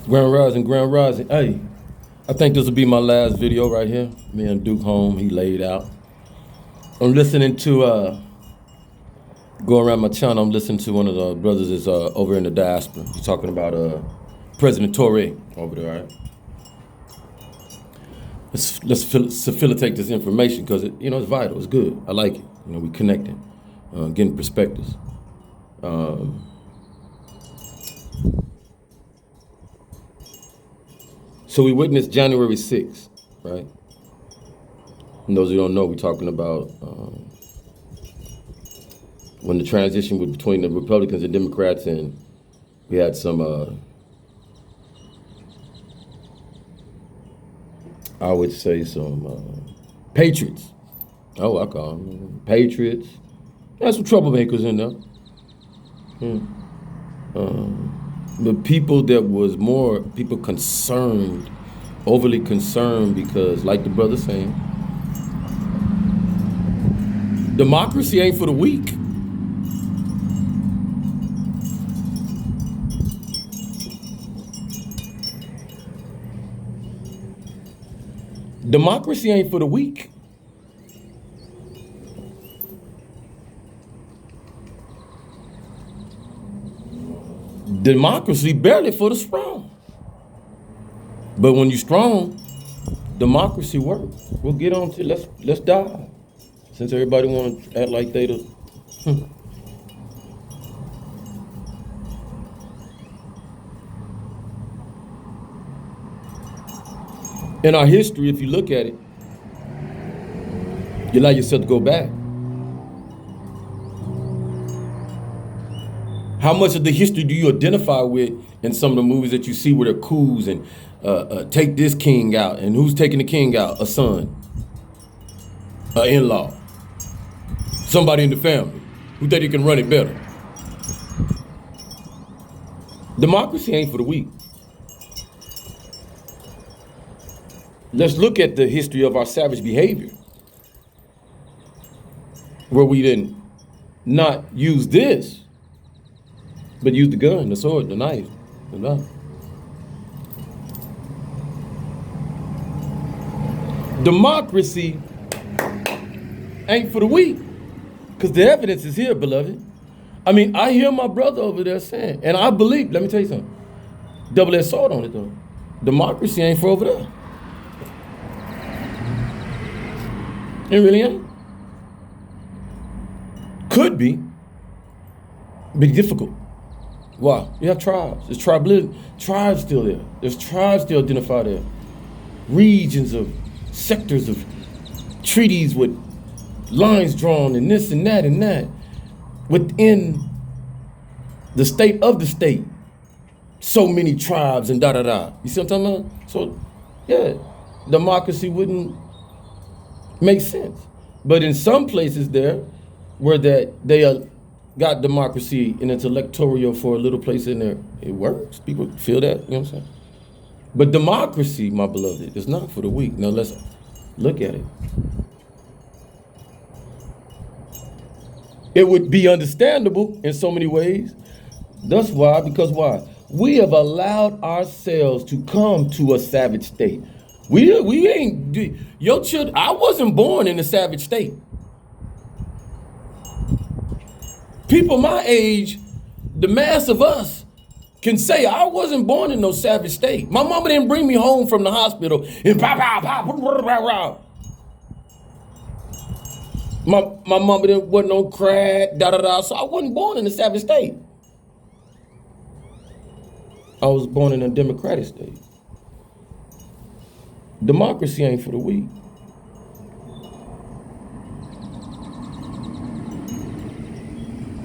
Grand Rising, Grand Rising. Hey, I think this will be my last video right here. Me and Duke home, he laid out. I'm listening to, go around my channel, I'm listening to one of the brothers that's over in the diaspora. He's talking about President Torre over there, right? Let's facilitate this information because it's vital, it's good. I like it. We connecting, getting perspectives. So we witnessed January 6th, right? And those who don't know, we're talking about when the transition was between the Republicans and Democrats, and we had some, I would say some patriots. Oh, I call them patriots. There's some troublemakers in there. But people that was more, people concerned, overly concerned because, like the brother saying, democracy ain't for the weak. Democracy ain't for the weak. Democracy barely for the strong. But when you're strong, democracy works. We'll get on to let's dive. Since everybody want to act like they the in our history, if you look at it, you allow yourself to go back. How much of the history do you identify with in some of the movies that you see where they're coups and take this king out? And who's taking the king out? A son, an in-law, somebody in the family who think he can run it better. Democracy ain't for the weak. Let's look at the history of our savage behavior, where we didn't not use this, but use the gun, the sword, the knife, the knife. Democracy ain't for the weak, because the evidence is here, beloved. I mean, I hear my brother over there saying, and I believe, let me tell you something, double-edged sword on it though. Democracy ain't for over there. It really ain't. Could be difficult. Why? You have tribes. There's tribalism. Tribes still there. There's tribes still identified there. Regions of sectors of treaties with lines drawn and this and that within the state of the state. So many tribes and da-da-da. You see what I'm talking about? So, yeah, democracy wouldn't make sense. But in some places there, where they got democracy and it's electoral for a little place in there, it works. People feel that, you know what I'm saying? But democracy, my beloved, is not for the weak. Now let's look at it. It would be understandable in so many ways. That's why, because why? We have allowed ourselves to come to a savage state. We ain't, your children, I wasn't born in a savage state. People my age, the mass of us, can say I wasn't born in no savage state. My mama didn't bring me home from the hospital and pow, pow, pow. My mama wasn't on crack, da-da-da, so I wasn't born in a savage state. I was born in a democratic state. Democracy ain't for the weak.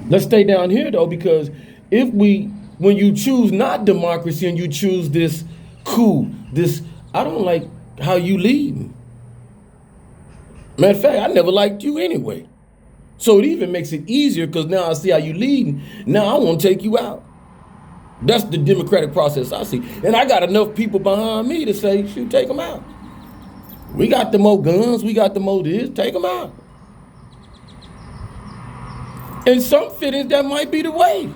Let's stay down here though, because when you choose not democracy and you choose this coup, I don't like how you lead. Matter of fact, I never liked you anyway. So it even makes it easier because now I see how you leading. Now I want to take you out. That's the democratic process I see. And I got enough people behind me to say, shoot, take them out. We got the more guns, we got the more this, take them out. In some fittings, that might be the way.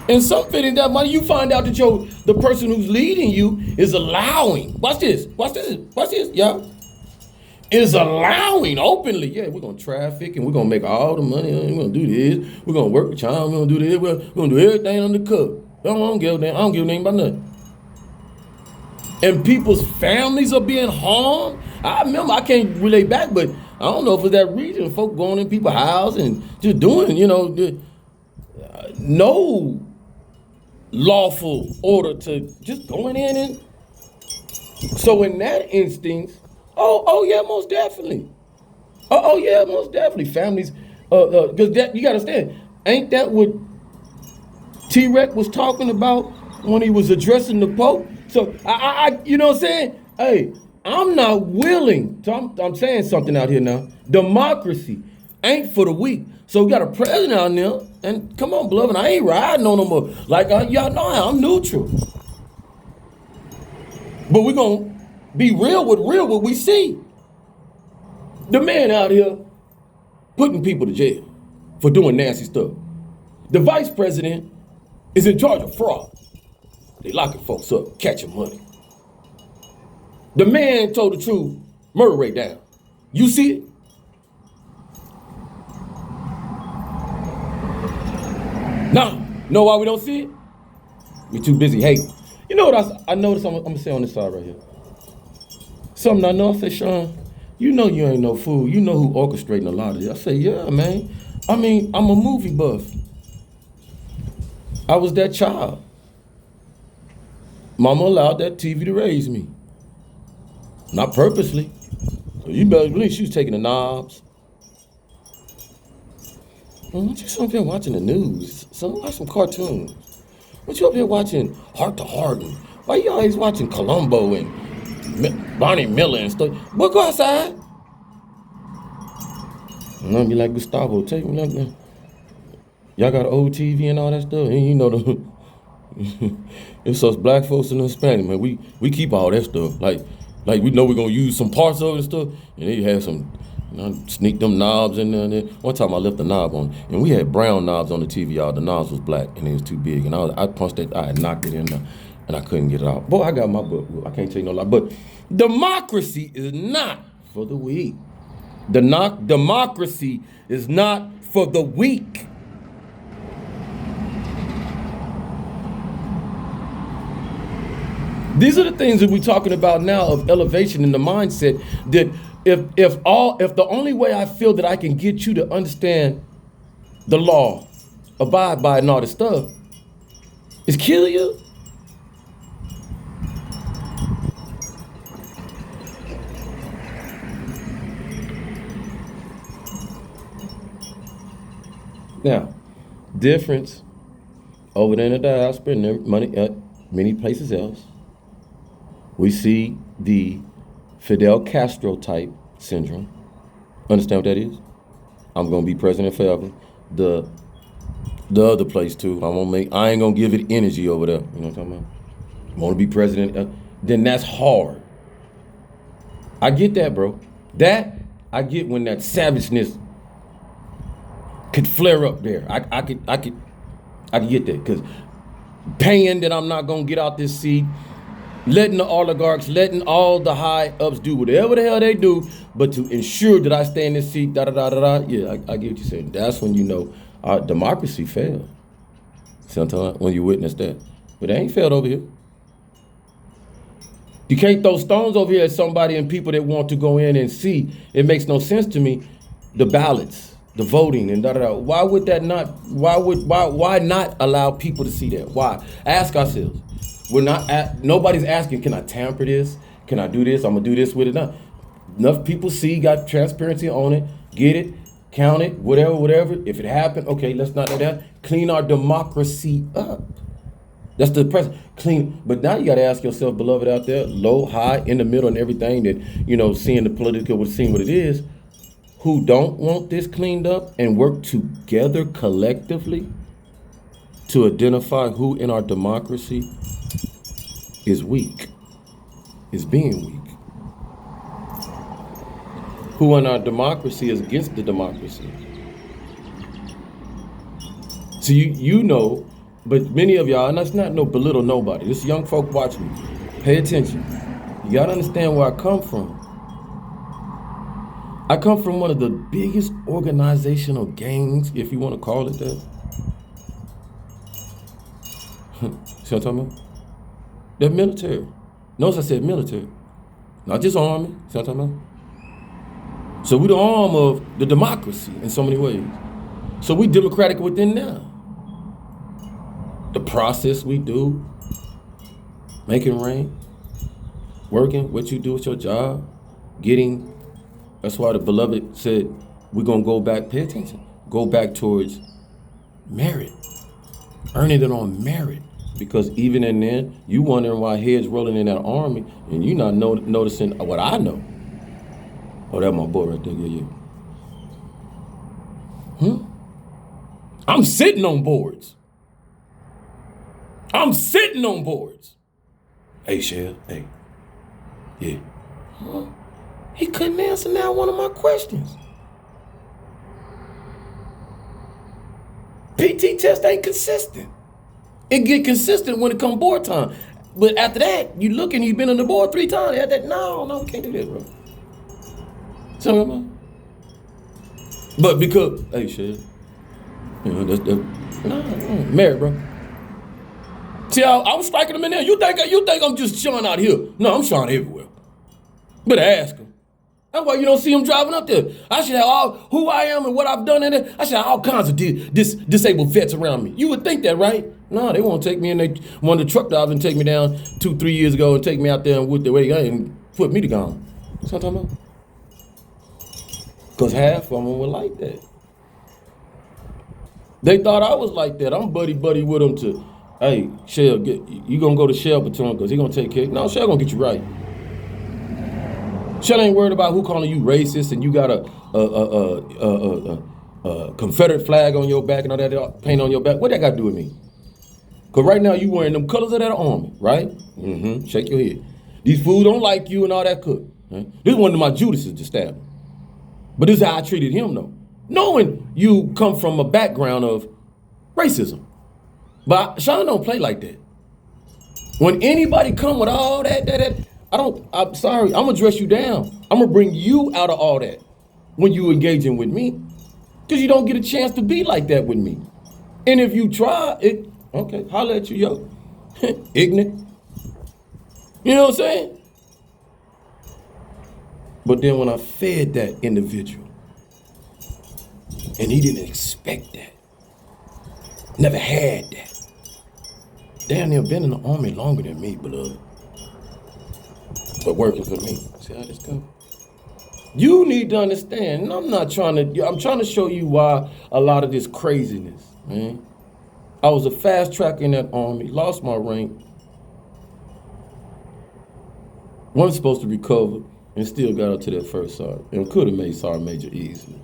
And some fitting that money, you find out that the person who's leading you is allowing. Watch this. Watch this. Watch this. Yeah. Is allowing openly. Yeah, we're gonna traffic and we're gonna make all the money. We're gonna do this. We're gonna work with y'all. We're gonna do this. We're gonna do everything on the cup. I don't give a damn. I don't give a damn about nothing. And people's families are being harmed. I remember, I can't relate back, but I don't know if it's that reason. Folk going in people's house and just doing, no lawful order to just going in and. So in that instance, oh yeah, most definitely. Oh yeah, most definitely. Families, because that you gotta understand, ain't that what T-Rex was talking about when he was addressing the Pope? So I you know what I'm saying? Hey, I'm not willing. So I'm saying something out here now. Democracy ain't for the weak. So we got a president out there, and come on, beloved, I ain't riding on no more. Like y'all know I'm neutral. But we're gonna be real with what we see. The man out here putting people to jail for doing nasty stuff. The vice president is in charge of fraud. They locking folks up, catching money. The man told the truth, murder rate down. You see it? Nah, know why we don't see it? We too busy hating. You know what I noticed, I'm gonna say on this side right here. Something I know, I say, Sean, you know you ain't no fool. You know who orchestrating a lot of this. I say, yeah, man. I mean, I'm a movie buff. I was that child. Mama allowed that TV to raise me. Not purposely. So you better believe she was taking the knobs. What you up here watching the news? So watch some cartoons. What you up here watching Heart to Heart? And why you always watching Columbo and Barney Miller and stuff? But go outside. I'm gonna be like Gustavo, take me like that. Y'all got an old TV and all that stuff. And you know it's us black folks and the Hispanic, man. We keep all that stuff. Like we know we're gonna use some parts of it and stuff. And they have some, sneak them knobs in there and there. One time I left the knob on, and we had brown knobs on the TV, y'all. The knobs was black and it was too big. And I punched it, I had knocked it in there, and I couldn't get it out. Boy, I got my book. I can't tell you no lie. But democracy is not for the weak. Democracy is not for the weak. These are the things that we're talking about now of elevation in the mindset, that if the only way I feel that I can get you to understand the law, abide by it and all this stuff, is kill you. Now, difference over there in the diaspora and money at many places else. We see the Fidel Castro type syndrome. Understand what that is? I'm gonna be president forever. The other place too. I ain't gonna give it energy over there. You know what I'm talking about? I wanna be president. Then that's hard. I get that, bro. That I get when that savageness could flare up there. I could get that, because paying that I'm not gonna get out this seat. Letting the oligarchs, letting all the high ups do whatever the hell they do, but to ensure that I stay in this seat, Yeah, I get what you're saying. That's when you know our democracy failed. Sometimes when you witness that. But they ain't failed over here. You can't throw stones over here at somebody and people that want to go in and see. It makes no sense to me. The ballots, the voting, and Why would that not? Why not allow people to see that? Why? Ask ourselves. Nobody's asking, can I tamper this? Can I do this? I'm gonna do this with it. Not enough people see, got transparency on it, get it, count it, whatever. If it happened, okay, let's not let that. Clean our democracy up. That's the press. Clean. But now you gotta ask yourself, beloved out there, low, high, in the middle, and everything that, seeing the political, seeing what it is, who don't want this cleaned up and work together collectively to identify who in our democracy is weak, is being weak. Who in our democracy is against the democracy. So you know But many of y'all, and that's not no belittle nobody. This young folk watching me. Pay attention. You gotta understand where I come from. I come from one of the biggest organizational gangs, if you want to call it that. See what I'm talking about? They're military. Notice I said military. Not just army. See what I'm talking about? So we're the arm of the democracy in so many ways. So we democratic within now. The process we do, making rain, working, what you do with your job, getting, that's why the beloved said, we're gonna go back, pay attention, go back towards merit, earning it on merit. Because even in there, you wondering why heads rolling in that army and you not noticing what I know. Oh, that's my boy right there, yeah. I'm sitting on boards. I'm sitting on boards. Hey, Shell, hey. Yeah. He couldn't answer now one of my questions. PT test ain't consistent. It get consistent when it come board time. But after that, you look and you've been on the board 3 times. After that, no, we can't do that, bro. So, but because, hey, Shell, you know, merit, bro. See, I was striking him in there. You think I'm just showing out here? No, I'm showing everywhere. Better ask him. That's why you don't see him driving up there. I should have all who I am and what I've done in it. I should have all kinds of disabled vets around me. You would think that, right? No, they won't take me in. One of the truck drivers and take me down 2-3 years ago and take me out there and with the way and put me to gone. That's what I'm talking about. Because half of them were like that. They thought I was like that. I'm buddy with them to, hey, Shell, you gonna go to Shell Baton because he gonna take care. No, Shell gonna get you right. Shell ain't worried about who calling you racist and you got a Confederate flag on your back and all that paint on your back. What that got to do with me? Because right now you wearing them colors of that army, right? Shake your head. These fools don't like you and all that cook. Right? This is one of my Judases to stab him. But this is how I treated him though. Knowing you come from a background of racism. But Sean don't play like that. When anybody come with all that, I'm sorry, I'm gonna dress you down. I'm gonna bring you out of all that when you engaging with me. Because you don't get a chance to be like that with me. And if you try it, okay, holler at you, yo. Ignorant. You know what I'm saying? But then when I fed that individual, and he didn't expect that, never had that. Damn near been in the army longer than me, beloved. But working for me. See how this goes? You need to understand, and I'm trying to show you why a lot of this craziness, man. I was a fast tracker in that army, lost my rank. Wasn't supposed to recover, and still got up to that first sergeant. And could have made sergeant major easily.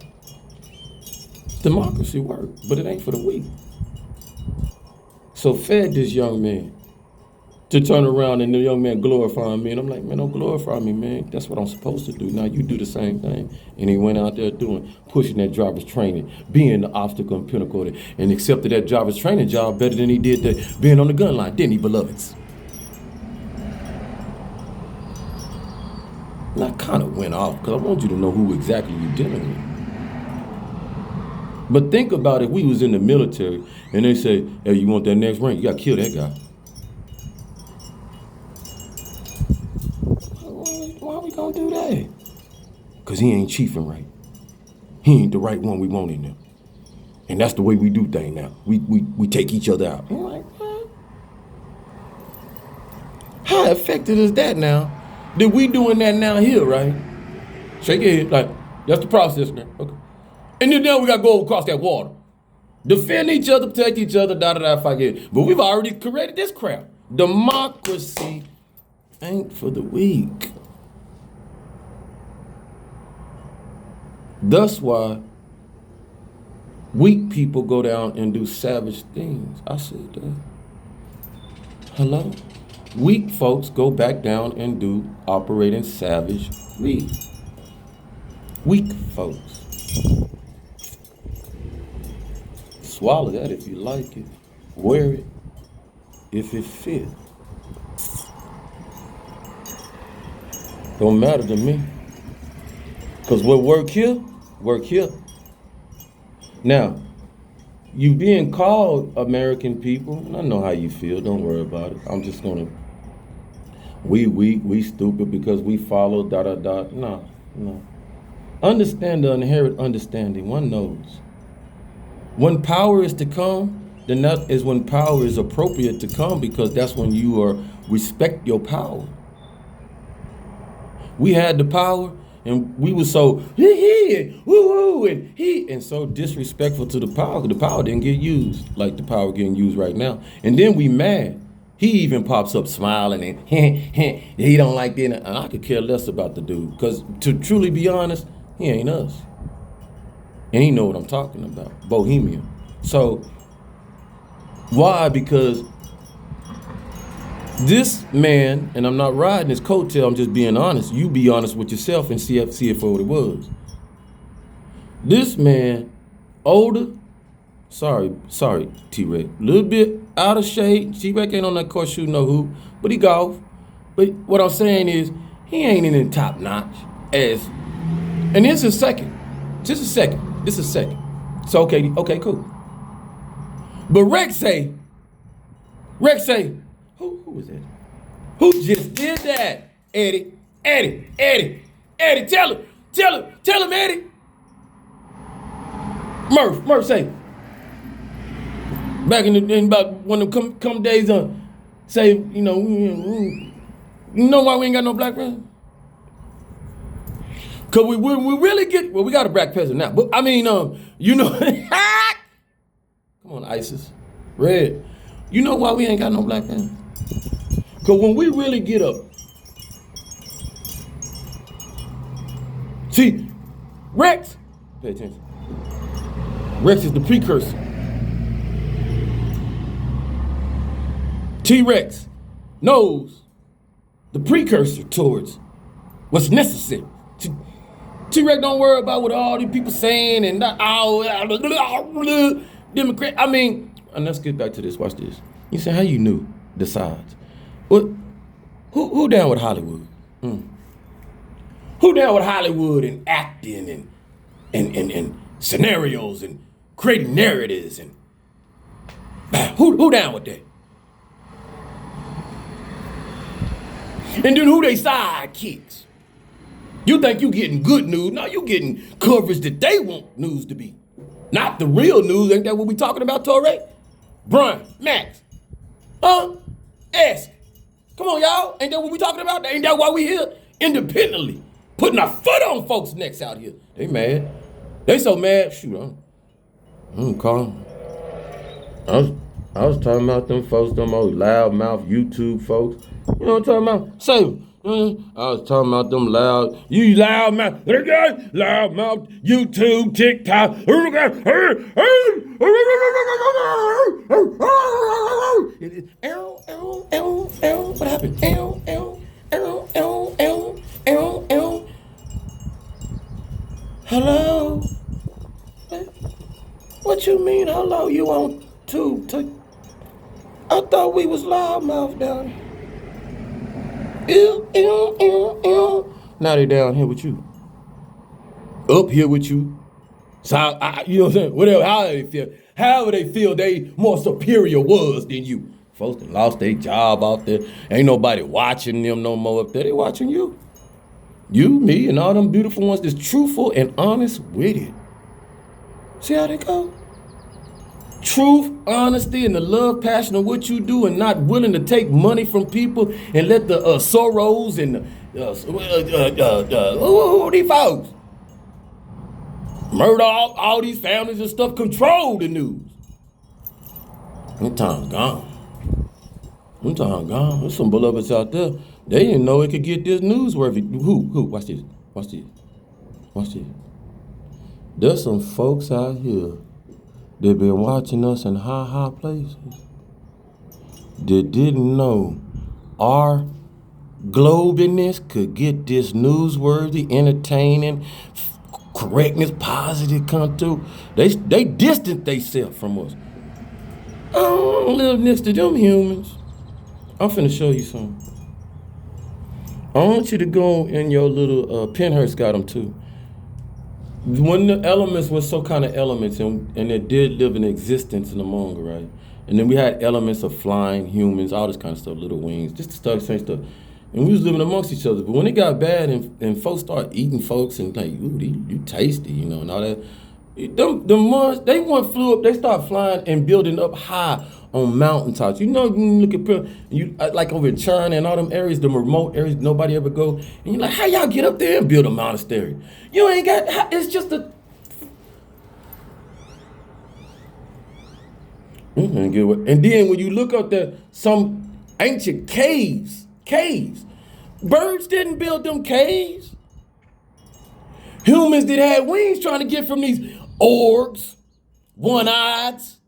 Democracy worked, but it ain't for the weak. So fed this young man to turn around and the young man glorifying me. And I'm like, man, don't glorify me, man. That's what I'm supposed to do. Now you do the same thing. And he went out there pushing that driver's training, being the obstacle and pinnacle, and accepted that driver's training job better than he did being on the gun line, didn't he, beloveds? And I kind of went off because I want you to know who exactly you're dealing with. But think about if we was in the military and they say, hey, you want that next rank? You got to kill that guy. Why are we going to do that? Because he ain't chiefing right. He ain't the right one we want in there. And that's the way we do things now. We take each other out. I'm like, what? How effective is that now? That we doing that now here, right? Shake your head, like, that's the process now. Okay. And then now we got to go across that water. Defend each other, protect each other, fight it. But we've already created this crap. Democracy ain't for the weak. That's why weak people go down and do savage things. I said that. Hello? Weak folks go back down and operate in savage greed. Weak folks. Swallow that if you like it. Wear it if it fit. Don't matter to me. Because what work here, work here. Now, you being called American people, I know how you feel, don't worry about it. I'm just gonna, we weak, we stupid because we follow da-da-da. No. Understand the inherent understanding, one knows. When power is to come, then that is when power is appropriate to come, because that's when you are respect your power. We had the power and we were so woo and so disrespectful to the power. The power didn't get used like the power getting used right now. And then we mad. He even pops up smiling and he don't like that. And I could care less about the dude, because to truly be honest, he ain't us. And he know what I'm talking about. Bohemian. So why? Because this man, and I'm not riding his coattail, I'm just being honest. You be honest with yourself and see it for what it was. This man, older, sorry, T-Rex, a little bit out of shape. T-Rex ain't on that court shooting no hoop, but he golf. But what I'm saying is, he ain't in the top notch as, and this is second. This is second. So okay, cool. But Rex say, who was that? Who just did that? Eddie, tell him, Eddie. Murph say, back in about one of them come days on, say, you know why we ain't got no black president? Cause we really get, well, we got a black president now, but I mean, come on, ISIS, Red, you know why we ain't got no black president? Cause when we really get up, see, Rex, pay attention. Rex is the precursor. T-Rex knows the precursor towards what's necessary. T-Rex don't worry about what all these people saying and Democrat. I mean, and let's get back to this. Watch this. You say, how you knew the sides? What? Who down with Hollywood? Who down with Hollywood and acting and scenarios and creating narratives and who down with that? And then who they sidekicks? You think you getting good news? No, you getting coverage that they want news to be. Not the real news. Ain't that what we talking about, Torre? Brian, Max, S. Come on, y'all. Ain't that what we talking about? Ain't that why we here? Independently. Putting our foot on folks' necks out here. They mad. They so mad. Shoot, I'm calling. I was talking about them folks, them old loudmouth YouTube folks. You know what I'm talking about? Say, I was talking about them loudmouth YouTube, TikTok. What happened? Hello? What you mean, hello? You on tube? I thought we was loudmouth down here. Now they down here with you. Up here with you. So, you know what I'm saying? Whatever, however they feel they more superior was than you. Folks that lost their job out there. Ain't nobody watching them no more up there. They watching you. You, me, and all them beautiful ones that's truthful and honest with it. See how they go? Truth, honesty, and the love, passion of what you do, and not willing to take money from people and let the Soros and these folks murder all these families and stuff, control the news. Them times gone. There's some beloveds out there. They didn't know it could get this newsworthy. Who? Watch this. There's some folks out here that been watching us in high places that didn't know our globiness could get this newsworthy, entertaining, correctness, positive come through. They distance themselves from us. I don't live next to them humans. I'm finna show you something. I want you to go in your little, Penhurst got them too. When the elements were so kind of elements and it did live in existence in the manga, right? And then we had elements of flying, humans, all this kind of stuff, little wings, just the stuff, same stuff. And we was living amongst each other. But when it got bad and folks started eating folks and like, ooh, you tasty, you know, and all that, them ones, they flew up, they start flying and building up high on mountaintops. You know, you look at like over in China and all them areas, the remote areas nobody ever go, and you're like, how y'all get up there and build a monastery? You ain't got, it's just a, and then when you look up there, some ancient caves, birds didn't build them caves. Humans that had wings trying to get from these orcs, one-eyeds,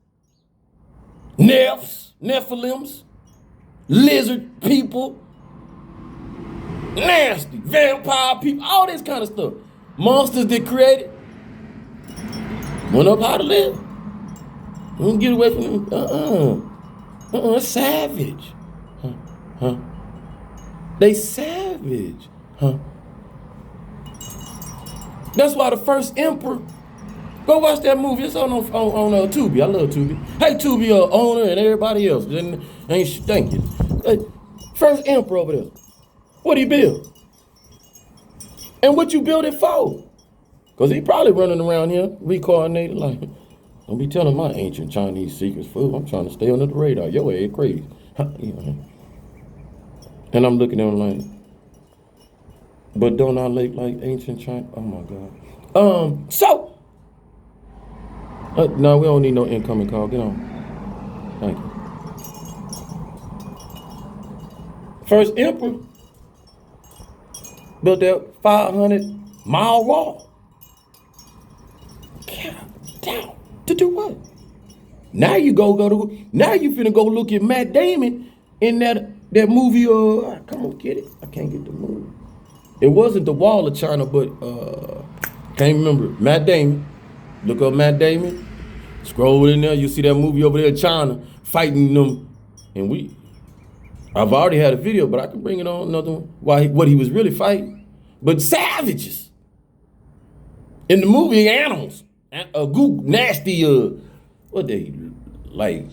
Nephilims, lizard people, nasty, vampire people, all this kind of stuff. Monsters that created, went up how to live. Don't get away from them. Savage. Huh? They savage. Huh? That's why the first emperor, go watch that movie. It's on Tubi. I love Tubi. Hey, Tubi owner and everybody else. Thank you. Hey, first emperor over there. What he build? And what you build it for? Because he probably running around here reincarnated like, don't be telling my ancient Chinese secrets, fool. I'm trying to stay under the radar. Your ass crazy. And I'm looking at him like, but don't I look like ancient China? Oh my God. No, we don't need no incoming call. Get on. Thank you. First emperor built that 500-mile wall. God damn. To do what? Now you now you finna go look at Matt Damon in that movie. Come on, get it. I can't get the movie. It wasn't The Wall of China, but can't remember. Matt Damon. Look up Matt Damon. Scroll in there. You see that movie over there in China fighting them. And I've already had a video, but I can bring it on another one. What he was really fighting. But savages. In the movie, animals. Nasty, what they like,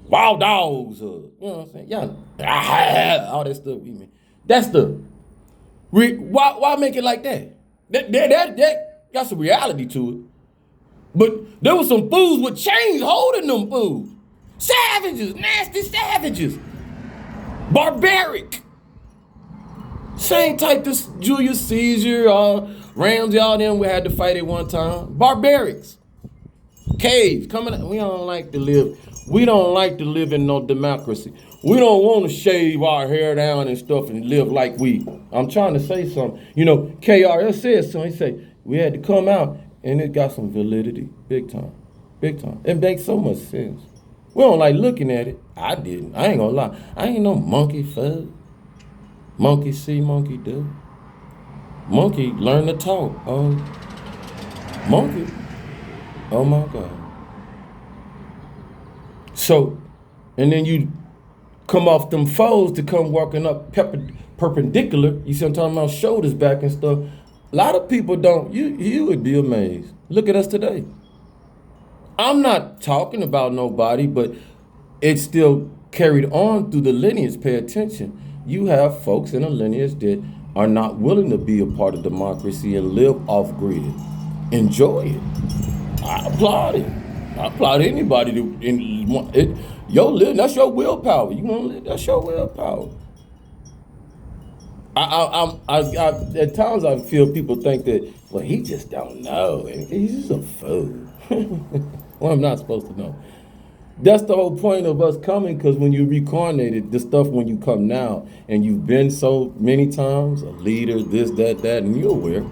wild dogs, you know what I'm saying? Yeah, all that stuff. That's the, why make it like that? That got some reality to it. But there was some fools with chains holding them fools. Savages, nasty savages. Barbaric. Same type as Julius Caesar, Ramsey, all them we had to fight at one time. Barbarics. Caves coming. We don't like to live in no democracy. We don't want to shave our hair down and stuff and live like I'm trying to say something. You know, KRS said something. He said we had to come out and it got some validity. Big time. It makes so much sense. We don't like looking at it. I didn't. I ain't gonna lie. I ain't no monkey fuzz. Monkey see, monkey do. Monkey learn to talk. Monkey. Oh my God. So, and then you come off them foes to come walking up perpendicular. You see what I'm talking about? Shoulders back and stuff. A lot of people don't. You would be amazed. Look at us today. I'm not talking about nobody, but it's still carried on through the lineage. Pay attention. You have folks in a lineage that are not willing to be a part of democracy and live off grid. Enjoy it. I applaud it. I applaud anybody that's your willpower. You want to live? That's your willpower. At times I feel people think that, well, he just don't know. He's just a fool. Well, I'm not supposed to know. That's the whole point of us coming, because when you reincarnated, the stuff when you come now, and you've been so many times, a leader, this, that, and you're aware,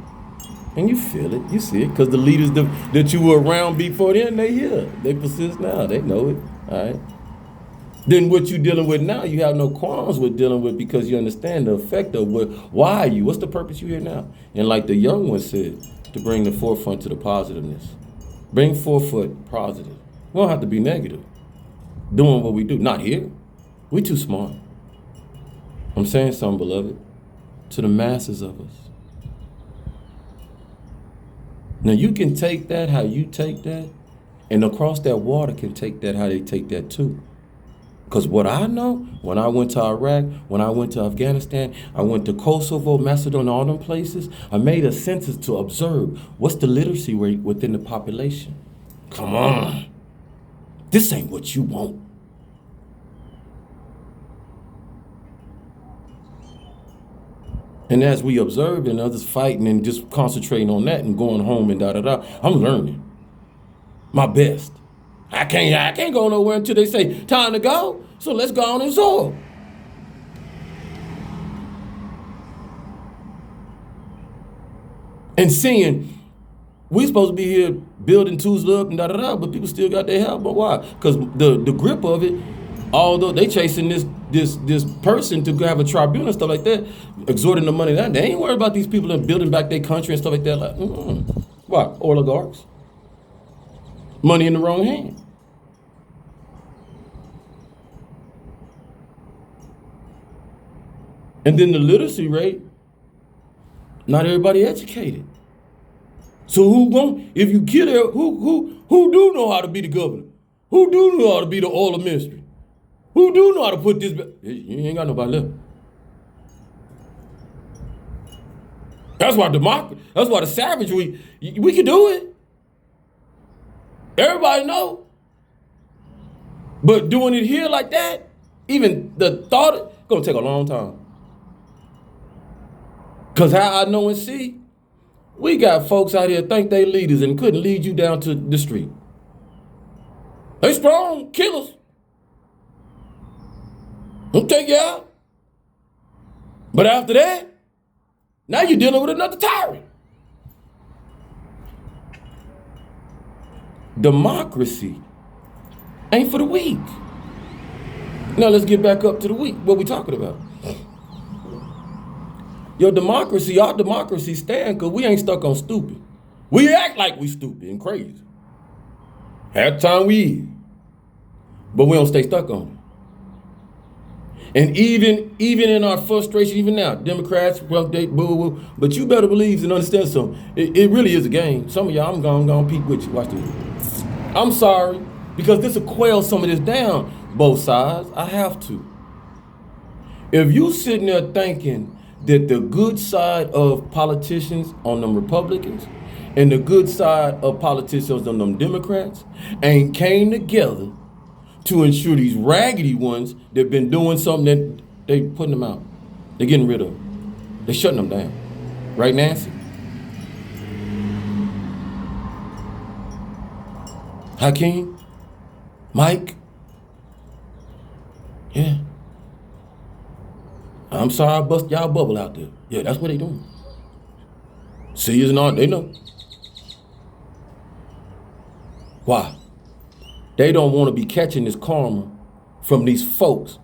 and you feel it, you see it, because the leaders that you were around before then, they here, they persist now, they know it, all right? Then what you're dealing with now, you have no qualms with dealing with, because you understand the effect of why are you, what's the purpose you here now? And like the young one said, to bring the forefront to the positiveness. Bring forefront positive. We don't have to be negative. doing what we do. Not here. We too smart. I'm saying something, beloved, to the masses of us. Now you can take that how you take that, and across that water can take that how they take that too. Because what I know, when I went to Iraq, when I went to Afghanistan, I went to Kosovo, Macedonia, all them places, I made a census to observe what's the literacy rate within the population. Come on. This ain't what you want. And as we observed and others fighting and just concentrating on that and going home and da-da-da, I'm learning my best. I can't go nowhere until they say, time to go, so let's go on and absorb. And seeing, we supposed to be here building Tuzla up and da-da-da, but people still got their help. But why? Because the grip of it, although they chasing this person to have a tribunal and stuff like that, exhorting the money that, they ain't worried about these people that building back their country and stuff like that. Like, what? Oligarchs. Money in the wrong hand. And then the literacy rate, not everybody educated. So who won't, if you kill it, who do know how to be the governor? Who do know how to be the oil ministry? Who do know how to put this, you ain't got nobody left. That's why the savage, we can do it. Everybody know. But doing it here like that, even the thought, it's gonna take a long time. Cause how I know and see, we got folks out here think they leaders and couldn't lead you down to the street. They strong killers. They'll take you out. But after that, now you're dealing with another tyrant. Democracy ain't for the weak. Now let's get back up to the weak. What we talking about? Your democracy, our democracy stand because we ain't stuck on stupid. We act like we stupid and crazy. Half the time we is. But we don't stay stuck on it. And even in our frustration, even now, Democrats, well, they boo. But you better believe and understand something. It really is a game. Some of y'all, I'm gonna peek with you. Watch this. I'm sorry, because this will quail some of this down. Both sides, I have to. If you sitting there thinking that the good side of politicians on them Republicans and the good side of politicians on them Democrats ain't came together to ensure these raggedy ones that been doing something that they putting them out. They're getting rid of. They're shutting them down. Right, Nancy? Hakeem? Mike? Yeah. I'm sorry I bust y'all bubble out there. Yeah, that's what they doing. See is not, they know. Why? They don't want to be catching this karma from these folks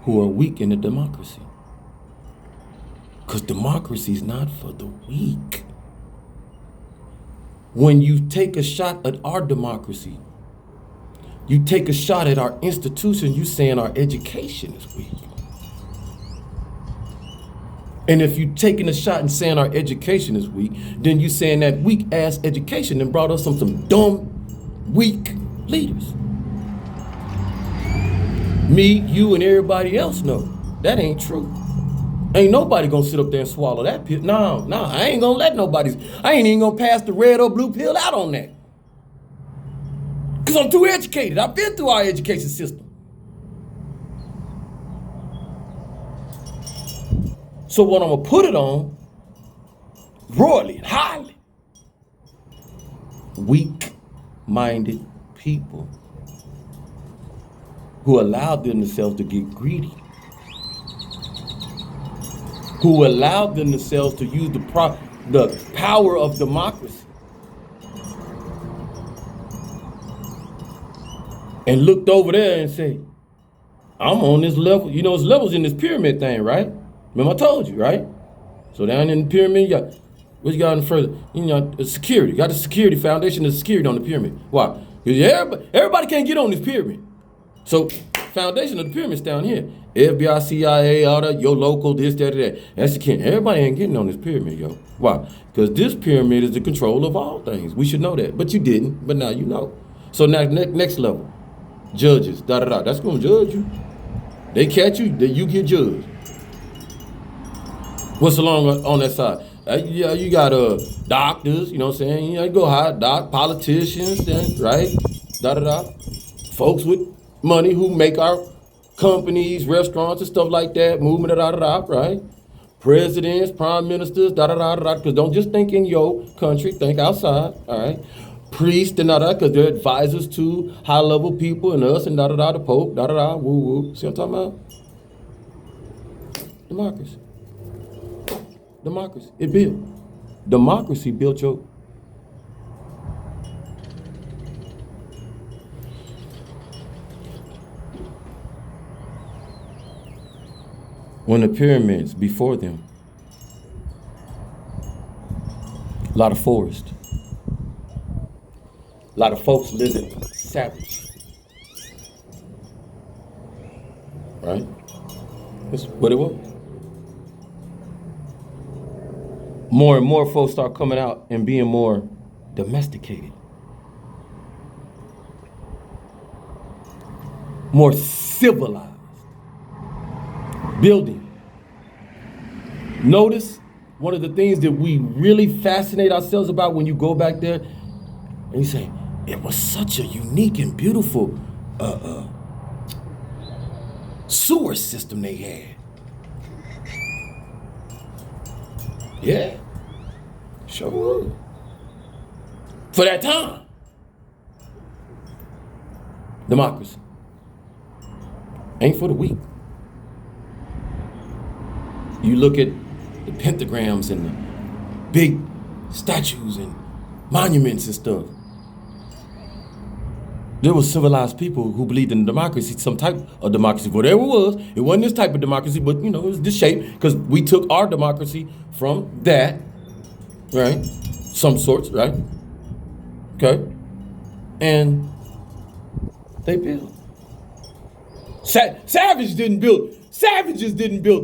who are weak in the democracy. Because democracy is not for the weak. When you take a shot at our democracy, you take a shot at our institution, you saying our education is weak. And if you taking a shot and saying our education is weak, then you saying that weak ass education then brought us some dumb, weak leaders. Me, you, and everybody else know that ain't true. Ain't nobody gonna sit up there and swallow that pill. No, I ain't gonna let I ain't even gonna pass the red or blue pill out on that. Because I'm too educated. I've been through our education system. So what I'm gonna put it on, royally and highly, weak-minded people who allowed themselves to get greedy, who allowed themselves to use the power of democracy and looked over there and said, I'm on this level. You know, it's levels in this pyramid thing, right? Remember I told you, right? So down in the pyramid, what you got in further? You know, security. You got the security foundation of security on the pyramid. Why? Everybody can't get on this pyramid. So foundation of the pyramid's down here. FBI, CIA, all that, your local, this, that. That's the king. Everybody ain't getting on this pyramid, yo. Why? Because this pyramid is the control of all things. We should know that. But you didn't, but now you know. So now next level. Judges, That's gonna judge you. They catch you, then you get judged. What's along on that side? You got doctors, you know what I'm saying? You go high, politicians, then, right? Folks with money who make our companies, restaurants, and stuff like that, movement, right? Presidents, prime ministers, because don't just think in your country, think outside, all right? Priests and because they're advisors to high-level people and us and the Pope, woo-woo. See what I'm talking about? Democracy. It built. Democracy built your... When the pyramids before them, a lot of forest. A lot of folks living savage. Right? That's what it was. More and more folks start coming out and being more domesticated. More civilized. Building. Notice one of the things that we really fascinate ourselves about when you go back there and you say, it was such a unique and beautiful sewer system they had. Yeah, sure would. For that time. Democracy. Ain't for the weak. You look at the pentagrams and the big statues and monuments and stuff. There were civilized people who believed in democracy, some type of democracy. Whatever it was, it wasn't this type of democracy, but it was this shape, because we took our democracy from that, right? Some sorts, right? Okay. And they built. Savages didn't build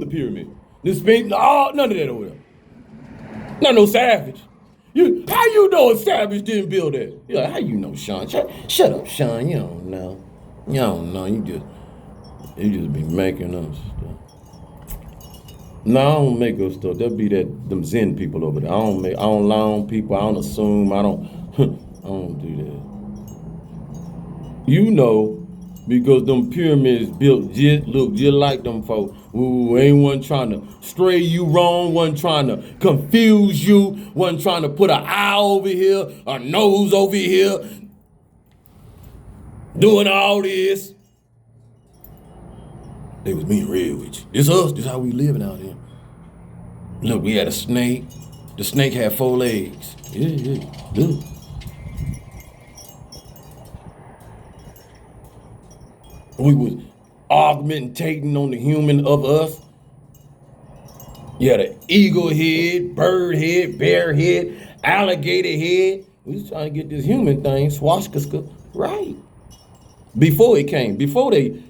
the pyramid. This thing, none of that over there. No savage. How you know a savage didn't build that? You're like, how you know, Sean? Shut up, Sean. You don't know. You don't know. You just be making up stuff. No, I don't make up stuff. That'd be them Zen people over there. I don't lie on people. I don't assume. I don't do that. You know, because them pyramids look just like them folks. Ooh, ain't one trying to stray you wrong, one trying to confuse you, one trying to put an eye over here, a nose over here, doing all this. They was being real with you. This us, this how we living out here. Look, we had a snake. The snake had 4 legs. Yeah, look. We was augmentating on the human of us. You had an eagle head, bird head, bear head, alligator head. We was trying to get this human thing, swastika, right. Before they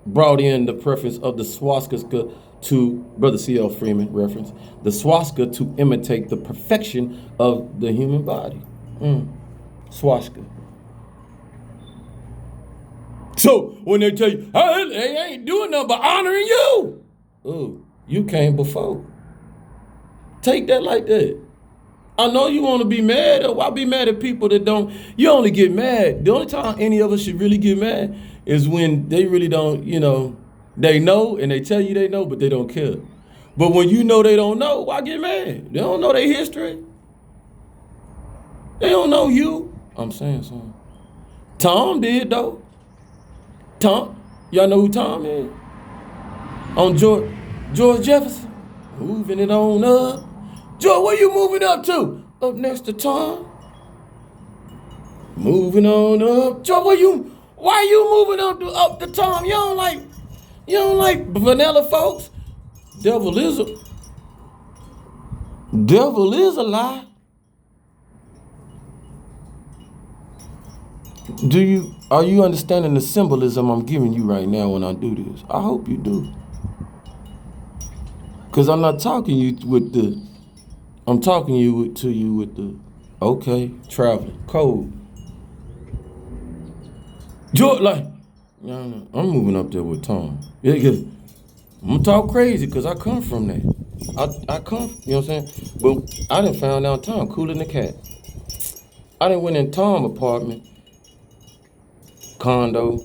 brought in the preference of the swastika to Brother C.L. Freeman reference, the swastika to imitate the perfection of the human body. Swastika. So when they tell you, hey, they ain't doing nothing but honoring you. Oh, you came before. Take that like that. I know you want to be mad. Why be mad at people that don't? You only get mad. The only time any of us should really get mad is when they really don't, they know and they tell you they know, but they don't care. But when you know they don't know, why get mad? They don't know their history. They don't know you. I'm saying something. Tom did, though. Tom, y'all know who Tom is? On George Jefferson, moving it on up. George, where you moving up to? Up next to Tom. Moving on up. George, why you moving up to Tom? You don't like vanilla folks? Devil is a lie. Are you understanding the symbolism I'm giving you right now when I do this? I hope you do. Cause I'm not talking you with the, I'm talking to you with the, okay, traveling, cold. George, like, no, I'm moving up there with Tom. Yeah, cause I'm gonna talk crazy cause I come from that. I come, you know what I'm saying? But I done found out Tom cooler than the cat. I done went in Tom apartment, condo.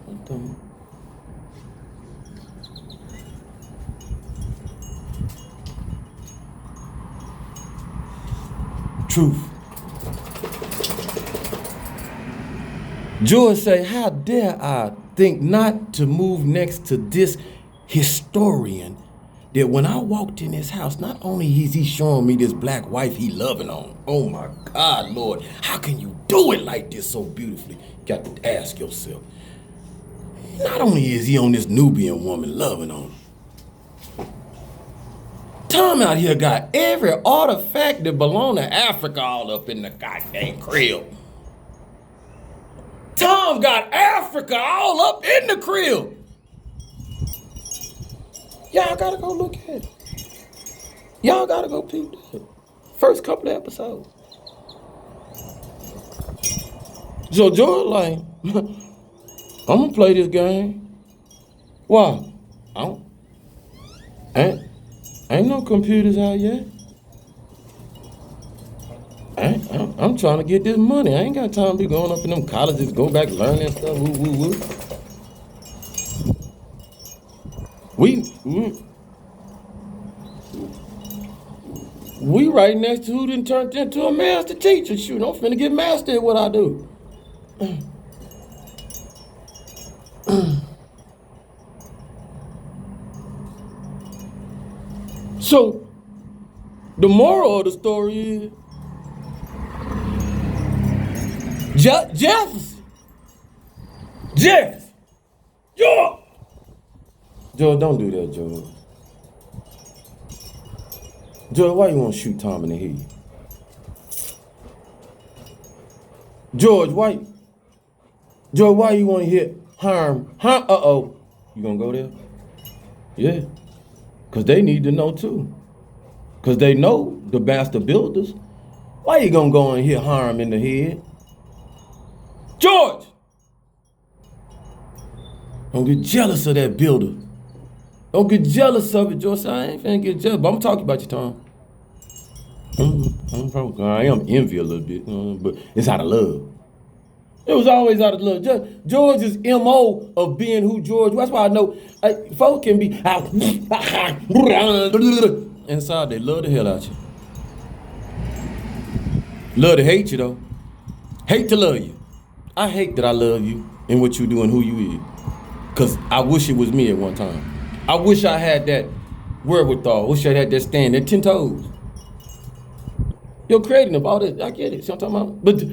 What the? Truth. George say, how dare I think not to move next to this historian that when I walked in his house, not only is he showing me this black wife he loving on, oh my God, Lord, how can you do it like this so beautifully? You got to ask yourself. Not only is he on this Nubian woman loving on him, Tom out here got every artifact that belong to Africa all up in the goddamn crib. Tom got Africa all up in the crib. Y'all gotta go look at it. Y'all gotta go peep that. First couple of episodes. So George like, I'm gonna play this game. Why? Ain't no computers out yet. I'm trying to get this money. I ain't got time to be going up in them colleges, go back learning stuff. Woo, woo, woo. We right next to who done turned into a master teacher. Shoot, I'm finna get master at what I do. So, the moral of the story is Jefferson. George! George, don't do that, George. George, why you want to shoot Tom in the head? George, why you want to hit harm? Uh-oh. You gonna go there? Yeah. Because they need to know too. Because they know the bastard builders. Why you gonna go and hit harm in the head? George! Don't get jealous of that builder. Don't get jealous of it, George. I ain't finna get jealous, but I'm talking about you, Tom. I am envy a little bit, but it's out of love. It was always out of love. George's MO of being who George was. That's why I know folk can be inside. They love the hell out you. Love to hate you though. Hate to love you. I hate that I love you and what you do and who you is. Cause I wish it was me at one time. I wish I had that wherewithal. Wish I had that stand, that 10 toes. You're creating about it. I get it. See what I'm talking about? But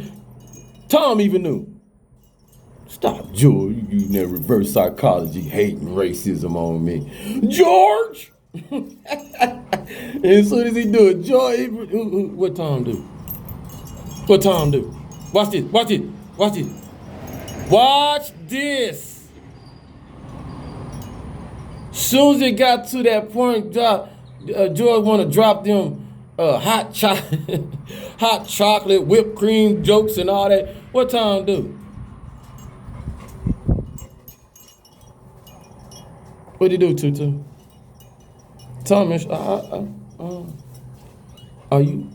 Tom even knew. Stop, George. You never reverse psychology, hating racism on me. George! And as soon as he do it, George, what Tom do? What Tom do? Watch this, watch it, watch it. Watch this. Soon as it got to that point, George want to drop them hot chocolate, whipped cream jokes and all that. What Tom do? What he do, Tutu? Tom, are you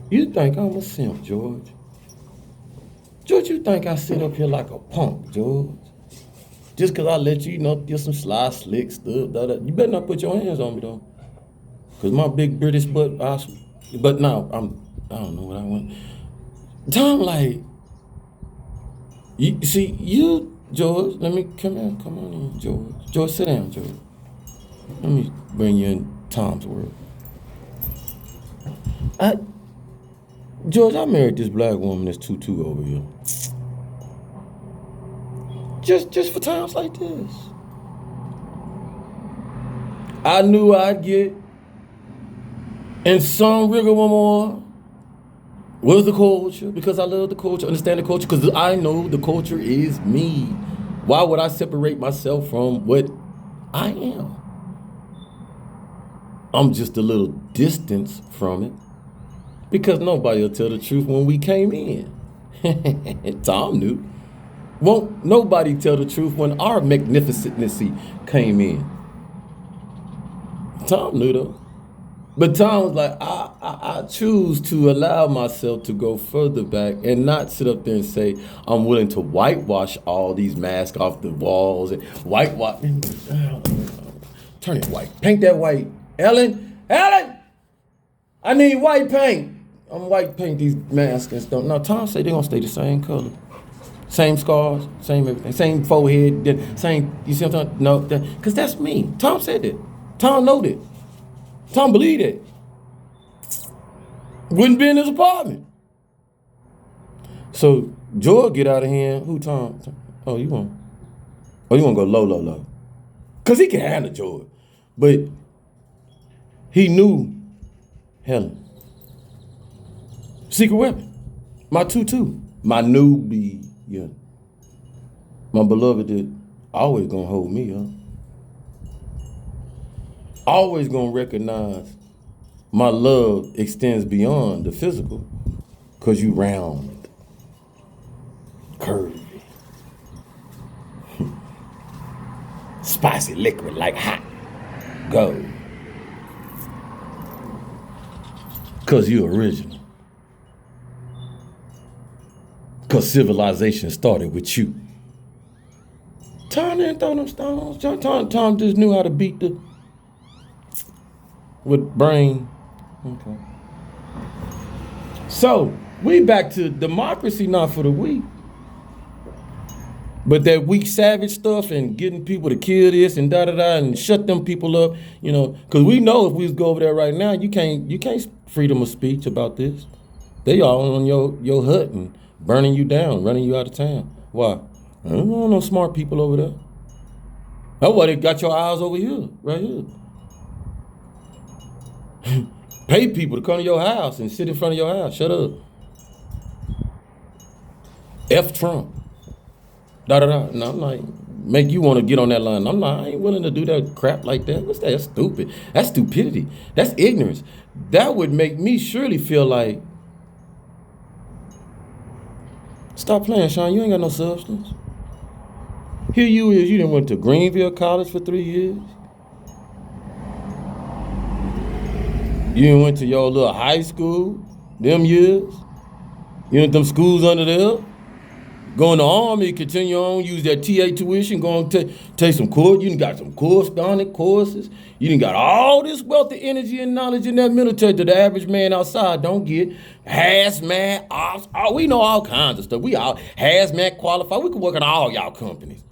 you think I'm a simp, George? George, you think I sit up here like a punk, George? Just because I let you, get some sly, slick stuff. You better not put your hands on me, though. Because my big British butt, but now, I don't know what I want. Tom, like, you, George, let me, come on in, George. George, sit down, George. Let me bring you in Tom's world. George, I married this black woman, this tutu over here. Just for times like this. I knew I'd get in some rigor more was the culture, because I love the culture, understand the culture, because I know the culture is me. Why would I separate myself from what I am? I'm just a little distance from it, because nobody will tell the truth when we came in. Tom knew. Won't nobody tell the truth when our magnificency came in. Tom knew though. But Tom was like, I choose to allow myself to go further back and not sit up there and say, I'm willing to whitewash all these masks off the walls and whitewash. Turn it white. Paint that white. Ellen, I need white paint. I'm white paint these masks and stuff. No, Tom said they're gonna stay the same color. Same scars, same everything, same forehead, same, you see what I'm talking? No, because that's me. Tom said that. Tom know that. Tom believed it. Wouldn't be in his apartment. So George get out of hand. Who Tom? Oh, you want to go low. Because he can handle George. But he knew Helen. Secret weapon. My tutu. My newbie. Yeah. My beloved that always gonna hold me up. Always gonna recognize my love extends beyond the physical, because you round, curvy, spicy liquid like hot gold. Because you original. Because civilization started with you. Tom didn't throw them stones. Tom just knew how to beat the with brain. Okay. So we back to democracy, not for the weak, but that weak savage stuff and getting people to kill this and and shut them people up, you know, because we know if we go over there right now, you can't freedom of speech about this. They all on your hut and burning you down, running you out of town. Why? I don't know no smart people over there. That's why they got your eyes over here, right here. Pay people to come to your house and sit in front of your house. Shut up. F Trump. No, I'm like, make you want to get on that line. I ain't willing to do that crap like that. What's that? That's stupid. That's stupidity. That's ignorance. That would make me surely feel like, stop playing, Sean. You ain't got no substance. Here you is. You done went to Greenville College for 3 years. You done went to your little high school, them years. You know them schools under there. Go in the Army, continue on, use that TA tuition, go on take some course. You done got some correspondent courses. You done got all this wealth of energy and knowledge in that military that the average man outside don't get. Hazmat, ops, we know all kinds of stuff. We all hazmat qualified. We can work at all y'all companies.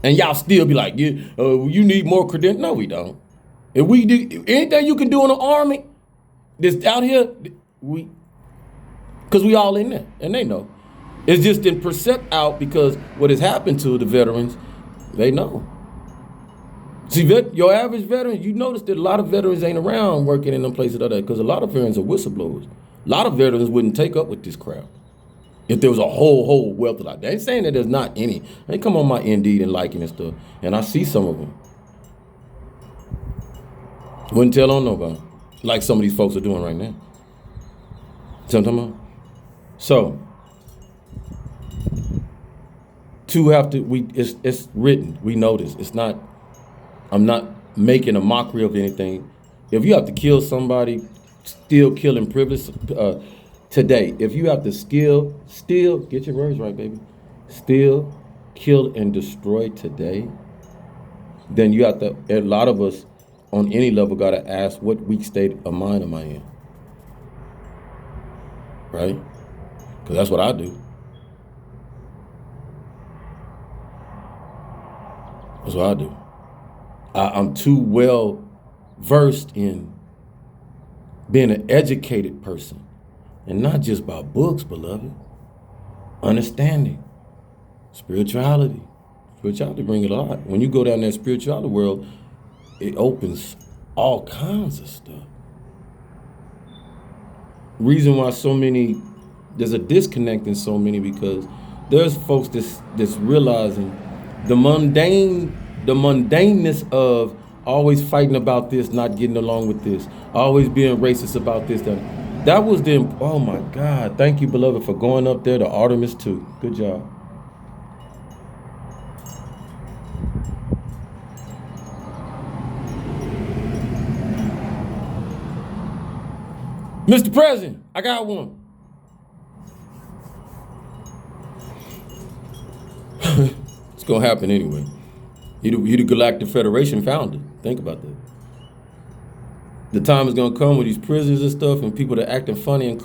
And y'all still be like, you need more credentials. No, we don't. If we do anything you can do in the Army, this out here, because we all in there, and they know. It's just in percept out because what has happened to the veterans, they know. See, your average veteran, you notice that a lot of veterans ain't around working in them places like that because a lot of veterans are whistleblowers. A lot of veterans wouldn't take up with this crap if there was a whole wealth of that. They ain't saying that there's not any. They come on my Indeed and liking and stuff, and I see some of them. Wouldn't tell on nobody, like some of these folks are doing right now. See what I'm talking about? So, it's written. We know this. It's not, I'm not making a mockery of anything. If you have to kill somebody, still killing privilege today. If you have to still, get your words right, baby. Still kill and destroy today, then you have to, a lot of us on any level got to ask, what weak state of mind am I in? Right? Because that's what I do. That's what I do. I'm too well versed in being an educated person And not just by books, beloved. Understanding. Spirituality. Spirituality brings a lot. When you go down that spirituality world, it opens all kinds of stuff. Reason why there's a disconnect in so many, because there's folks that's realizing the mundaneness of always fighting about this, not getting along with this, always being racist about this. That was oh my God, thank you, beloved, for going up there to Artemis too. Good job. Mr. President, I got one. It's gonna happen anyway. You the Galactic Federation founder. Think about that. The time is gonna come with these prisoners and stuff, and people that acting funny and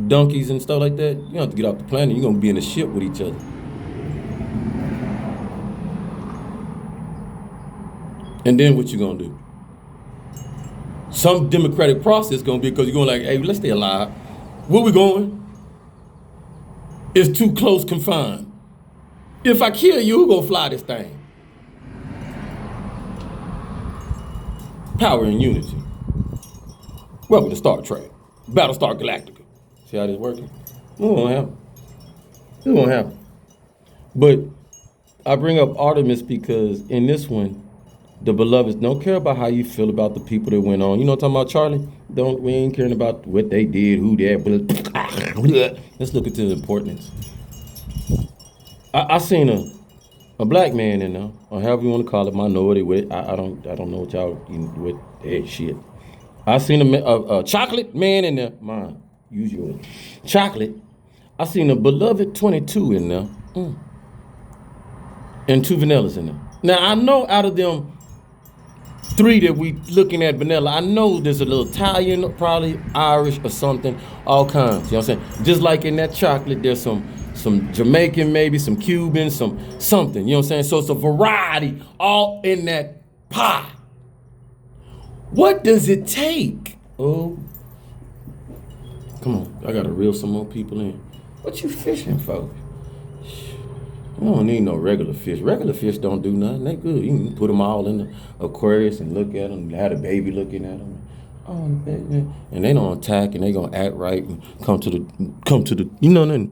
donkeys and stuff like that. You don't have to get off the planet. You're gonna be in a ship with each other. And then what you gonna do? Some democratic process gonna be, because you're going like, hey, let's stay alive. Where we going? It's too close confined. If I kill you, who gonna fly this thing? Power and unity. Welcome to Star Trek, Battlestar Galactica. See how this working? It won't happen. It won't happen. But I bring up Artemis because in this one, the beloveds don't care about how you feel about the people that went on. You know what I'm talking about, Charlie? We ain't caring about what they did, who they had. Let's look at the importance. I seen a black man in there, or however you want to call it, minority. I don't know what y'all with that shit. I seen a chocolate man in there. Mine, use yours. Chocolate. I seen a beloved 22 in there, and 2 vanillas in there. Now I know out of them 3 that we looking at vanilla, I know there's a little Italian, probably Irish or something, all kinds. You know what I'm saying? Just like in that chocolate, there's some Jamaican, maybe some Cuban, something. You know what I'm saying? So it's a variety all in that pie. What does it take? Oh, come on, I gotta reel some more people in. What you fishing for? You don't need no regular fish. Regular fish don't do nothing. They good. You can put them all in the Aquarius and look at them, have a baby looking at them. Oh, baby. And they don't attack, and they gonna act right and come to the, you know, then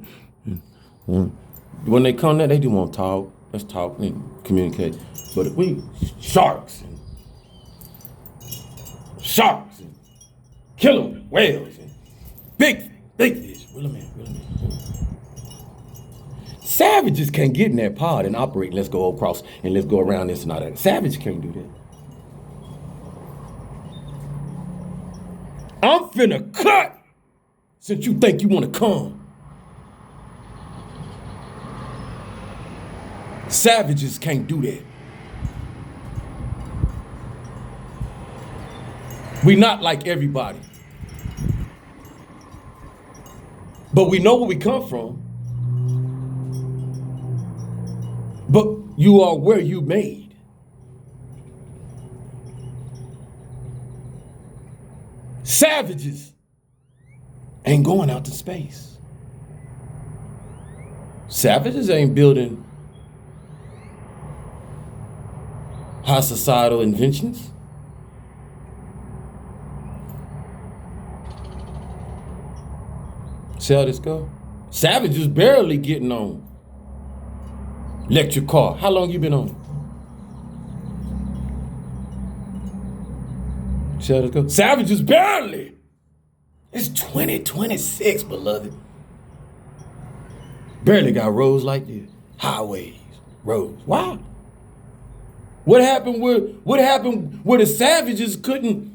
when they come there, they do want to talk. Let's talk and communicate. But we sharks and killer whales and big fish. Reel 'em in. Savages can't get in that pod and operate. Let's go across and let's go around this and all that. Savage can't do that. I'm finna cut since you think you wanna come. Savages can't do that. We not like everybody. But we know where we come from. But you are where you made. Savages ain't going out to space. Savages ain't building high societal inventions. See how this go? Savages barely getting on electric car. How long you been on? See how this go? Savages barely. It's 2026, beloved. Barely got roads like this. Highways, roads. Why? What happened where the savages couldn't?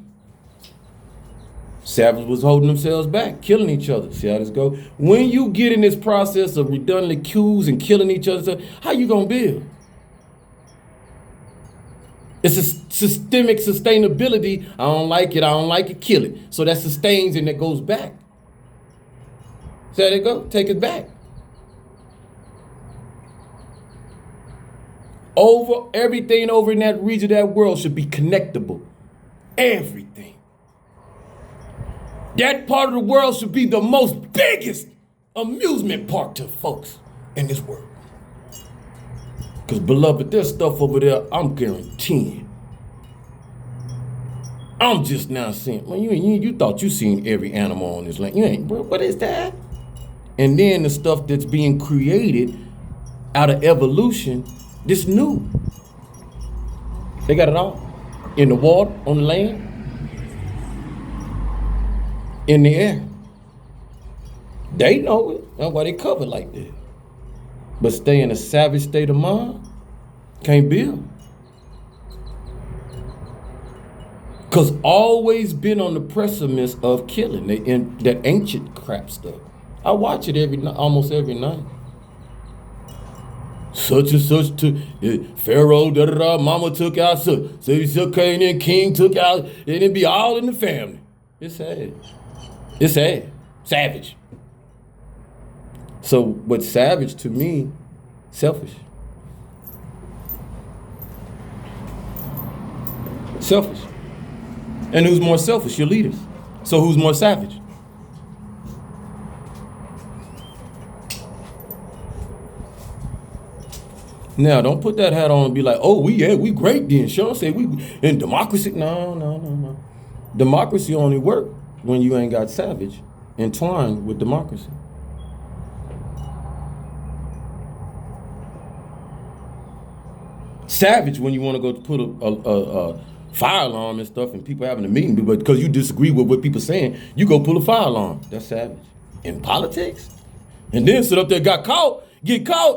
Savages was holding themselves back, killing each other. See how this go? When you get in this process of redundant coups and killing each other, how you gonna build? It's a systemic sustainability. I don't like it, kill it. So that sustains and that goes back. See how they go? Take it back. Everything over in that region of that world should be connectable. Everything. That part of the world should be the most biggest amusement park to folks in this world. Because, beloved, there's stuff over there I'm guaranteeing. I'm just now seeing, well, you thought you seen every animal on this land. You ain't, bro, what is that? And then the stuff that's being created out of evolution, this new. They got it all. In the water, on the land, in the air. They know it. That's why they cover like that. But stay in a savage state of mind, can't build. Cause always been on the precipice of killing that ancient crap stuff. I watch it almost every night. Such and such Pharaoh, mama took out such Cain and king took out, and it be all in the family. It's sad. It's sad. Savage. So what's savage to me, selfish. Selfish. And who's more selfish? Your leaders. So who's more savage? Now, don't put that hat on and be like, oh, we great then. Sean said we in democracy. No. Democracy only work when you ain't got savage entwined with democracy. Savage when you want to go put a fire alarm and stuff and people having a meeting, but because you disagree with what people saying, you go pull a fire alarm. That's savage. In politics? And then sit up there, get caught,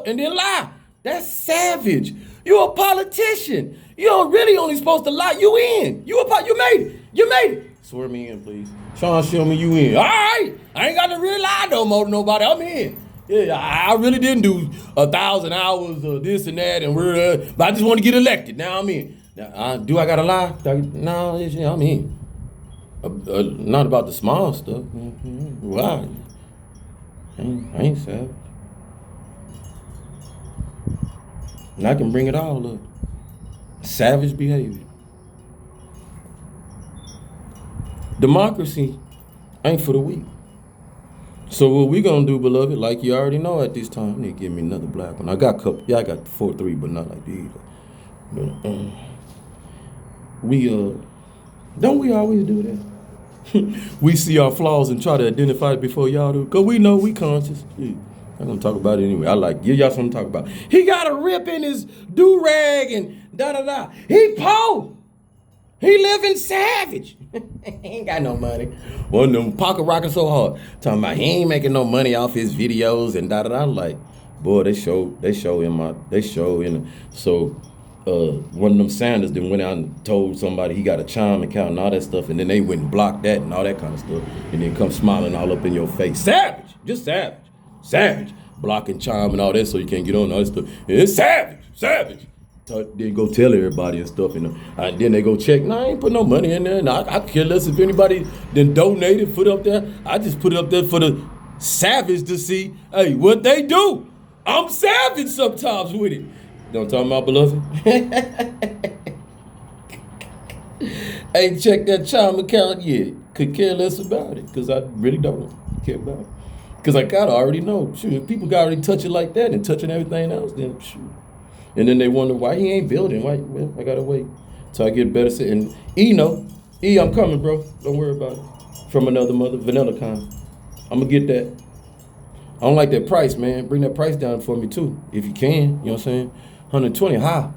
and then lie. That's savage. You're a politician. You're really only supposed to lie. You in. You made it. Swear me in, please. Sean, show me you in. All right. I ain't got to really lie no more to nobody. I'm in. Yeah, I really didn't do 1,000 hours of this and that, and but I just want to get elected. Now I'm in. Now, do I got to lie? No, I'm in. Not about the small stuff. Why? I ain't savage. And I can bring it all up. Savage behavior. Democracy ain't for the weak. So what we gonna do, beloved, like you already know at this time, they give me another black one. I got a couple, I got 4, 3, but not like these. But, don't we always do that? We see our flaws and try to identify it before y'all do, because we know we conscious. Yeah. I'm gonna talk about it anyway. I give y'all something to talk about. He got a rip in his do-rag and da-da-da. He poor. He living savage. He ain't got no money. One of them pocket rocking so hard. Talking about he ain't making no money off his videos and da-da-da. I'm like, boy, they show in. So one of them Sanders then went out and told somebody he got a chime account and all that stuff, and then they went and blocked that and all that kind of stuff, and then come smiling all up in your face. Savage, just savage. Savage, blocking chime and all that so you can't get on all that stuff. It's savage. Then go tell everybody and stuff, and then they go check. No, I ain't put no money in there. No, I care less if anybody then donated, put it up there. I just put it up there for the savage to see, hey, what they do. I'm savage sometimes with it. Don't talk about, beloved. Ain't checked that chime account yet. Could care less about it, because I really don't care about it. Because I gotta already know. Shoot, if people got already touch it like that and touching everything else, then shoot. And then they wonder why he ain't building. Why? Well, I gotta wait till I get better. And I'm coming, bro. Don't worry about it. From another mother, vanilla kind. I'm gonna get that. I don't like that price, man. Bring that price down for me too, if you can. You know what I'm saying? 120 high.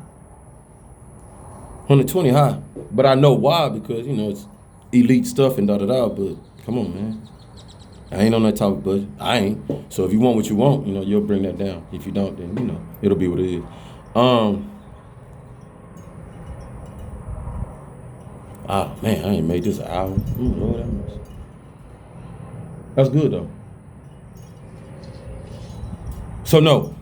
120 high. But I know why, because it's elite stuff and da-da-da. But come on, man. I ain't on that type of budget. I ain't. So if you want what you want, you'll bring that down. If you don't, then, it'll be what it is. Man, I ain't made this an hour. Lord have mercy. That's good, though. So, no.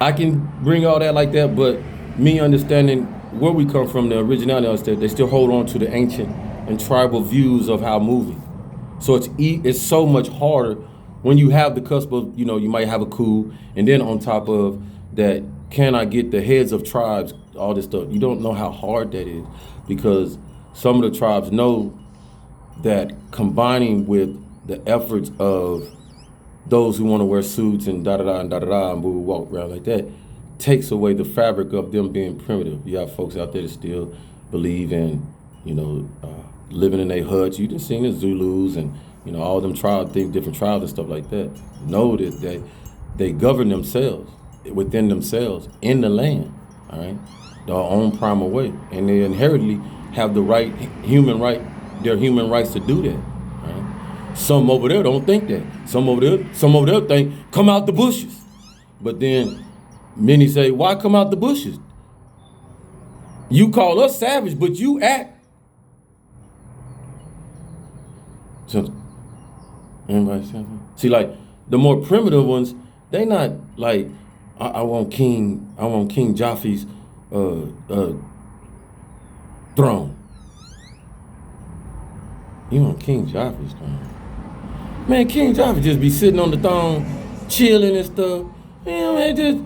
I can bring all that like that, but me understanding where we come from, the originality of that, they still hold on to the ancient and tribal views of how moving. So it's so much harder when you have the cusp of, you might have a coup, and then on top of that, can I get the heads of tribes, all this stuff? You don't know how hard that is, because some of the tribes know that combining with the efforts of those who want to wear suits and da-da-da and da-da-da and move, walk around like that, takes away the fabric of them being primitive. You have folks out there that still believe in, living in their huts. You just seen the Zulus and, all them tribes, different tribes and stuff like that. Know that they govern themselves, within themselves, in the land, all right? Their own primal way. And they inherently have the their human rights to do that, right? Some over there don't think that. Some over there think, come out the bushes. But then many say, why come out the bushes? You call us savage, but you act. So, anybody say something? See, like, the more primitive ones, they not like, I want King Joffrey's throne. You want King Joffrey's throne? Man, King Joffrey just be sitting on the throne, chilling and stuff. Just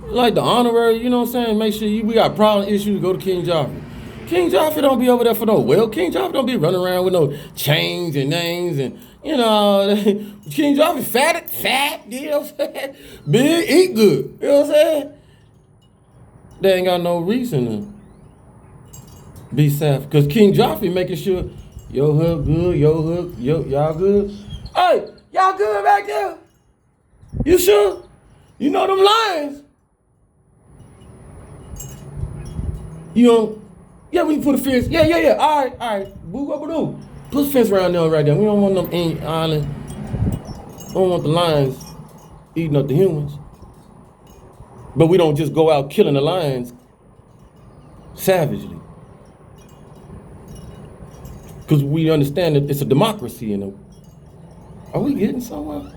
like the honorary, you know what I'm saying? Make sure we got problem issues, go to King Joffrey. King Joffrey don't be over there for no King Joffrey don't be running around with no chains and names and, King Joffrey fat, you know what I'm saying? Big, eat good, you know what I'm saying? They ain't got no reason to be sad. Because King Joffrey making sure your hood good, y'all good? Hey, y'all good back there? You sure? You know them lions? Yeah, we put a fence. Yeah. All right. Boo. Put a fence around there right there. We don't want them island. We don't want the lions eating up the humans. But we don't just go out killing the lions savagely. Because we understand that it's a democracy in them. Are we getting somewhere?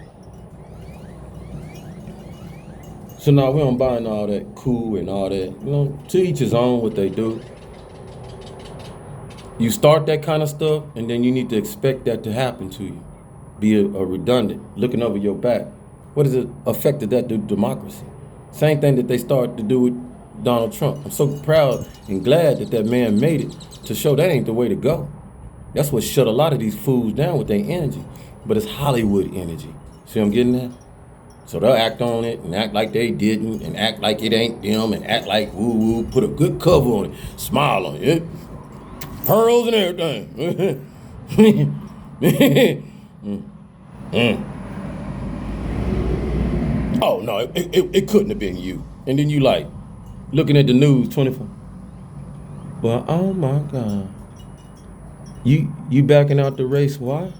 So now we don't buy all that cool and all that. To each his own what they do. You start that kind of stuff, and then you need to expect that to happen to you. Be a redundant, looking over your back. What has it affected that to democracy? Same thing that they started to do with Donald Trump. I'm so proud and glad that man made it to show that ain't the way to go. That's what shut a lot of these fools down with their energy. But it's Hollywood energy. See what I'm getting at? So they'll act on it and act like they didn't and act like it ain't them and act like woo-woo, put a good cover on it, smile on it. Pearls and everything. Oh, no, it couldn't have been you. And then you like, looking at the news 24. Well, oh my God. You backing out the race, why?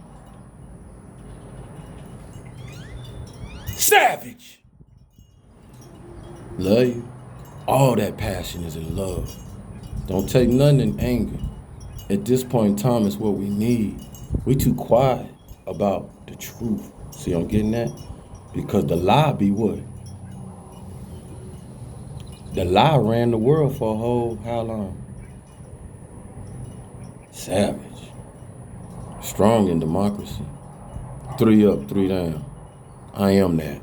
Savage. Love you. All that passion is in love. Don't take nothing in anger. At this point in time, it's what we need. We too quiet about the truth. See, I'm getting at? Because the lie be what? The lie ran the world for a whole, how long? Savage. Strong in democracy. 3 up, 3 down. I am that.